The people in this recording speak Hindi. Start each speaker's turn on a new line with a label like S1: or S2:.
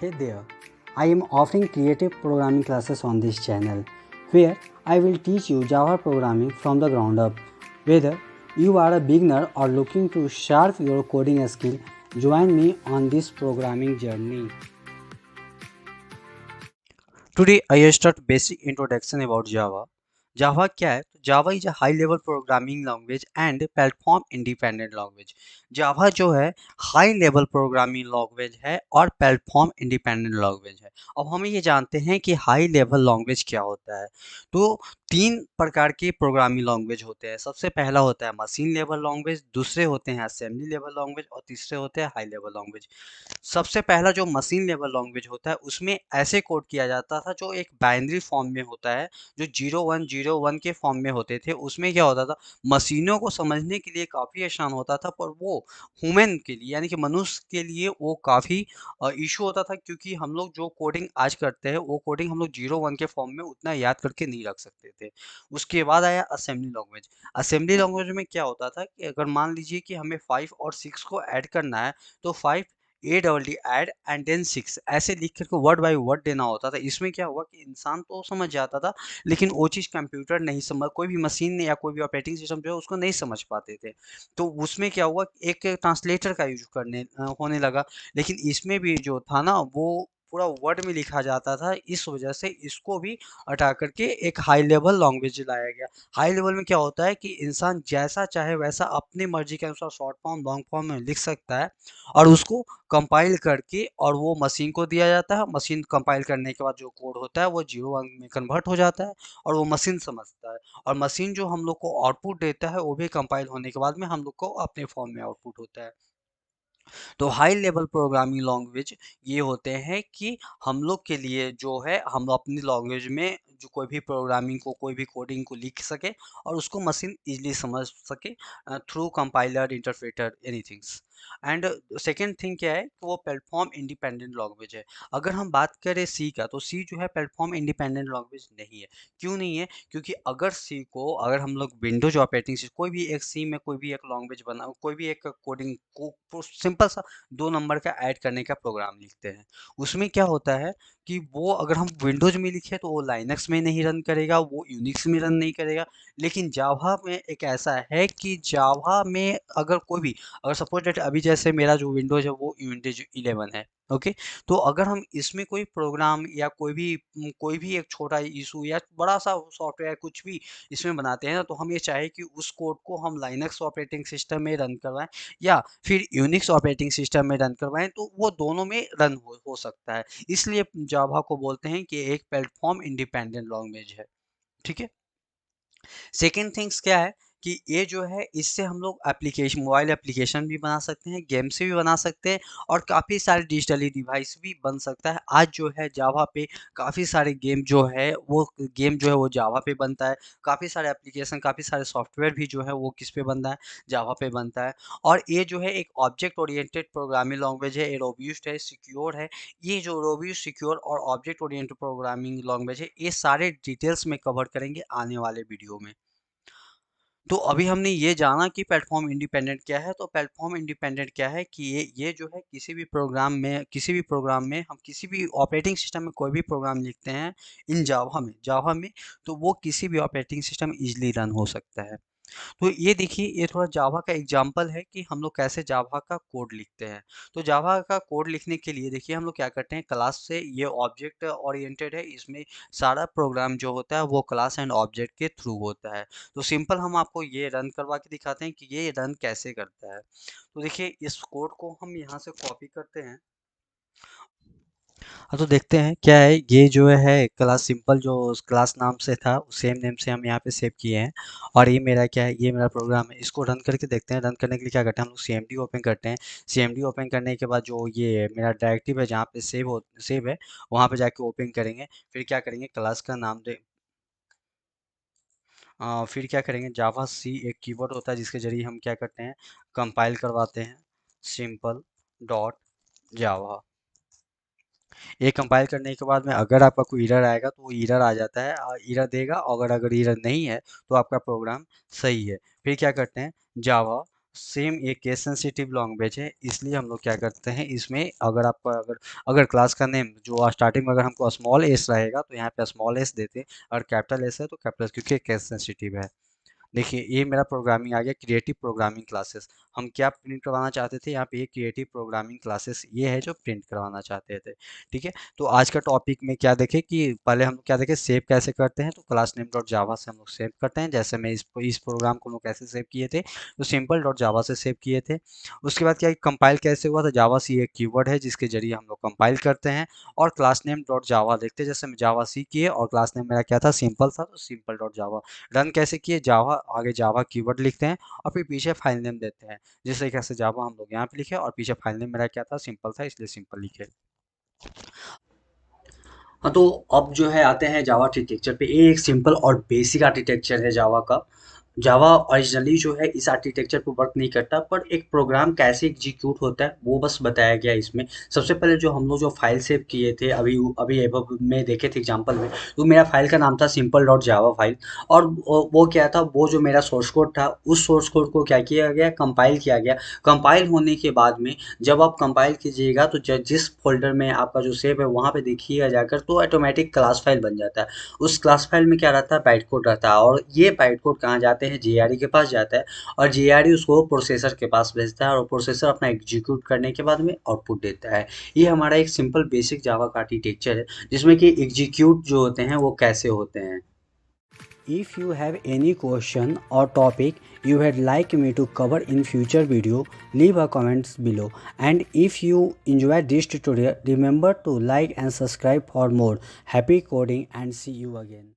S1: Hey there, I am offering creative programming classes on this channel where I will teach you Java programming from the ground up. Whether you are a beginner or looking to sharpen your coding skill, join me on this programming journey. Today I start basic introduction about Java. Java क्या है? Java is a high level programming language and platform independent language. Java जो है हाई लेवल प्रोग्रामिंग लैंग्वेज है और प्लेटफॉर्म इंडिपेंडेंट लैंग्वेज है। अब हम ये जानते हैं कि हाई लेवल लैंग्वेज क्या होता है। तो तीन प्रकार के प्रोग्रामिंग लैंग्वेज होते हैं। सबसे पहला होता है मशीन लेवल लैंग्वेज, दूसरे होते हैं असेंबली लेवल लैंग्वेज और तीसरे होते हैं हाई लेवल लैंग्वेज। सबसे पहला जो मशीन लेवल लैंग्वेज होता है उसमें ऐसे कोड किया जाता था जो एक बाइनरी फॉर्म में होता है, जो 0101 के फॉर्म में होते थे। उसमें क्या होता था, मशीनों को समझने के लिए काफ़ी आसान होता था, पर वो ह्यूमन के लिए यानी कि मनुष्य के लिए वो काफ़ी इशू होता था, क्योंकि हम लोग जो कोडिंग आज करते हैं वो कोडिंग हम लोग 01 के फॉर्म में उतना याद करके नहीं रख सकते थे। उसके बाद आया असेंबली लैंग्वेज। असेंबली लैंग्वेज में क्या होता था कि अगर मान लीजिए कि हमें 5 और 6 को ऐड करना है, तो 5 A double D add and then 6 ऐसे लिख कर के वर्ड बाय वर्ड देना होता था। इसमें क्या हुआ कि इंसान तो समझ जाता था, लेकिन वो चीज़ कंप्यूटर नहीं समझ, कोई भी मशीन या कोई भी ऑपरेटिंग सिस्टम जो है उसको नहीं समझ पाते थे। तो उसमें क्या हुआ, एक ट्रांसलेटर का यूज होने लगा। लेकिन इसमें भी जो था ना, वो पूरा वर्ड में लिखा जाता था। इस वजह से इसको भी हटा करके एक हाई लेवल लैंग्वेज लाया गया। हाई लेवल में क्या होता है कि इंसान जैसा चाहे वैसा अपनी मर्जी के अनुसार शॉर्ट फॉर्म लॉन्ग फॉर्म में लिख सकता है, और उसको कंपाइल करके और वो मशीन को दिया जाता है। मशीन कंपाइल करने के बाद जो कोड होता है वो 01 में कन्वर्ट हो जाता है और वो मशीन समझता है। और मशीन जो हम लोग को आउटपुट देता है वो भी कंपाइल होने के बाद में हम लोग को अपने फॉर्म में आउटपुट होता है। तो हाई लेवल प्रोग्रामिंग लैंग्वेज ये होते हैं कि हम लोग के लिए जो है, हम अपनी लैंग्वेज में जो कोई भी प्रोग्रामिंग को, कोई भी कोडिंग को लिख सके और उसको मशीन इजीली समझ सके through compiler, interpreter, anythings. And second thing क्या है कि वो प्लेटफॉर्म इंडिपेंडेंट लैंग्वेज है। अगर हम बात करें सी का, तो सी जो है प्लेटफॉर्म इंडिपेंडेंट लैंग्वेज नहीं है। क्यों नहीं है? क्योंकि अगर हम लोग विंडोज ऑपरेटिंग सिस्टम कोई भी एक सी में कोई भी एक लैंग्वेज बना, कोई भी एक कोडिंग को सिंपल सा 2 नंबर का ऐड करने का प्रोग्राम लिखते हैं। उसमें क्या होता है कि वो अगर हम विंडोज में लिखे तो वो लाइनक्स में नहीं रन करेगा, वो यूनिक्स में रन नहीं करेगा। लेकिन जावा में एक ऐसा है कि जावा में अगर कोई भी, अगर सपोज दैट अभी जैसे मेरा जो विंडोज है वो विंडोज 11 है, ओके। तो अगर हम इसमें कोई प्रोग्राम या कोई भी एक छोटा इशू या बड़ा सा सॉफ्टवेयर कुछ भी इसमें बनाते हैं ना, तो हम ये चाहे कि उस कोड को हम लाइनक्स ऑपरेटिंग सिस्टम में रन करवाएं या फिर यूनिक्स ऑपरेटिंग सिस्टम में रन करवाएं, तो वो दोनों में रन हो सकता है। इसलिए जावा को बोलते हैं कि एक प्लेटफॉर्म इंडिपेंडेंट लैंग्वेज है। ठीक है। सेकेंड थिंग्स क्या है कि ये जो है, इससे हम लोग एप्लीकेशन, मोबाइल एप्लीकेशन भी बना सकते हैं, गेम से भी बना सकते हैं और काफ़ी सारे डिजिटली डिवाइस भी बन सकता है। आज जो है जावा पे काफ़ी सारे गेम जो है वो जावा पे बनता है। काफ़ी सारे एप्लीकेशन, काफ़ी सारे सॉफ्टवेयर भी जो है वो किस पे बनता है, जावा पे बनता है। और ये जो है एक ऑब्जेक्ट ओरिएंटेड प्रोग्रामिंग लैंग्वेज है, ये रोब्यूस्ट है, सिक्योर है। ये जो रोब्यूस्ट, सिक्योर और ऑब्जेक्ट ओरिएंटेड प्रोग्रामिंग लैंग्वेज है, ये सारे डिटेल्स में कवर करेंगे आने वाले वीडियो में। तो अभी हमने ये जाना कि प्लेटफॉर्म इंडिपेंडेंट क्या है। तो प्लेटफॉर्म इंडिपेंडेंट क्या है कि ये जो है किसी भी प्रोग्राम में हम किसी भी ऑपरेटिंग सिस्टम में कोई भी प्रोग्राम लिखते हैं इन जावा में, तो वो किसी भी ऑपरेटिंग सिस्टम इजीली रन हो सकता है। तो ये देखिए, ये थोड़ा जावा का एग्जांपल है कि हम लोग कैसे जावा का कोड लिखते हैं। तो जावा का कोड लिखने के लिए देखिए हम लोग क्या करते हैं, क्लास से, ये ऑब्जेक्ट ओरिएंटेड है, इसमें सारा प्रोग्राम जो होता है वो क्लास एंड ऑब्जेक्ट के थ्रू होता है। तो सिंपल हम आपको ये रन करवा के दिखाते हैं कि ये रन कैसे करता है। तो देखिए इस कोड को हम यहाँ से कॉपी करते हैं। हाँ, तो देखते हैं क्या है। ये जो है क्लास सिंपल, जो उस क्लास नाम से था उस सेम नेम से हम यहाँ पे सेव किए हैं। और ये मेरा क्या है, ये मेरा प्रोग्राम है। इसको रन करके देखते हैं। रन करने के लिए क्या करते हैं, हम लोग सीएमडी ओपन करते हैं। सीएमडी ओपन करने के बाद जो ये मेरा डायरेक्टिव है जहाँ पे सेव है, वहाँ पे जाके ओपन करेंगे। फिर क्या करेंगे, क्लास का नाम दे, फिर क्या करेंगे, जावा सी एक कीवर्ड होता है जिसके जरिए हम क्या करते हैं, कंपाइल करवाते हैं। सिंपल डॉट जावा। ये कंपाइल करने के बाद में अगर आपका कोई एरर आएगा तो वो एरर आ जाता है, एरर देगा। अगर अगर एरर नहीं है तो आपका प्रोग्राम सही है। फिर क्या करते हैं, जावा सेम ये केस सेंसिटिव लैंग्वेज है, इसलिए हम लोग क्या करते हैं इसमें, अगर आपका अगर अगर क्लास का नेम जो स्टार्टिंग में अगर हमको स्मॉल एस रहेगा तो यहाँ पे स्मॉल एस देते हैं, और कैपिटल एस है तो कैपिटल, क्योंकि केस सेंसिटिव है। देखिए ये मेरा प्रोग्रामिंग आ गया, क्रिएटिव प्रोग्रामिंग क्लासेस। हम क्या प्रिंट करवाना चाहते थे यहाँ पे, ये क्रिएटिव प्रोग्रामिंग क्लासेस ये है जो प्रिंट करवाना चाहते थे। ठीक है, तो आज का टॉपिक में क्या देखें कि पहले हम क्या देखें सेव कैसे करते हैं, तो क्लास नेम डॉट जावा से हम लोग सेव करते हैं। जैसे मैं इस प्रोग्राम को हम लोग कैसे सेव किए थे, तो सिंपल डॉट जावा से सेव किए थे। उसके बाद क्या कंपाइल कैसे हुआ, तो जावा सी एक कीवर्ड है जिसके जरिए हम लोग कंपाइल करते हैं। और क्लास नेम डॉट जावा देखते हैं, जैसे मैं जावा सी किए और क्लास नेम मेरा क्या था, सिंपल था, तो सिंपल डॉट जावा। रन कैसे किए, जावा आगे जावा कीवर्ड लिखते हैं और फिर पीछे फाइल नेम देते हैं। जिस तरीके से जावा हम लोग यहाँ पे लिखे और पीछे फाइल नेम मेरा क्या था, सिंपल था, इसलिए सिंपल लिखे। हाँ, तो अब जो है आते हैं जावा आर्किटेक्चर पे। ये एक सिंपल और बेसिक आर्किटेक्चर है जावा का। जावा ओरिजिनली जो है इस आर्किटेक्चर पे वर्क नहीं करता, पर एक प्रोग्राम कैसे एग्जीक्यूट होता है वो बस बताया गया है इसमें। सबसे पहले जो हम लोग जो फाइल सेव किए थे अभी अभी above में देखे थे एग्जांपल में, तो मेरा फाइल का नाम था सिंपल डॉट जावा फाइल। और वो क्या था, वो जो मेरा सोर्स कोड था उस सोर्स कोड को क्या किया गया, कंपाइल किया गया। कंपाइल होने के बाद में जब आप कंपाइल कीजिएगा तो जिस फ़ोल्डर में आपका जो सेव है वहाँ पे देखिएगा जाकर, तो ऑटोमेटिक क्लास फाइल बन जाता है। उस क्लास फाइल में क्या रहता है, बाइट कोड रहता है, और ये बाइट कोड कहाँ जाते हैं, जेआरई के पास जाता है। और जेआरई उसको प्रोसेसर के पास भेजता है और प्रोसेसर अपना एग्जीक्यूट करने के बाद में आउटपुट देता है। ये हमारा एक सिंपल बेसिक जावा का आर्किटेक्चर है, जिसमें कि एग्जीक्यूट जो होते हैं वो कैसे होते हैं। If you have any question or topic you would like me to cover in future video, leave a comments below. And if you enjoyed this tutorial, remember to like and subscribe for more. Happy coding and see you again.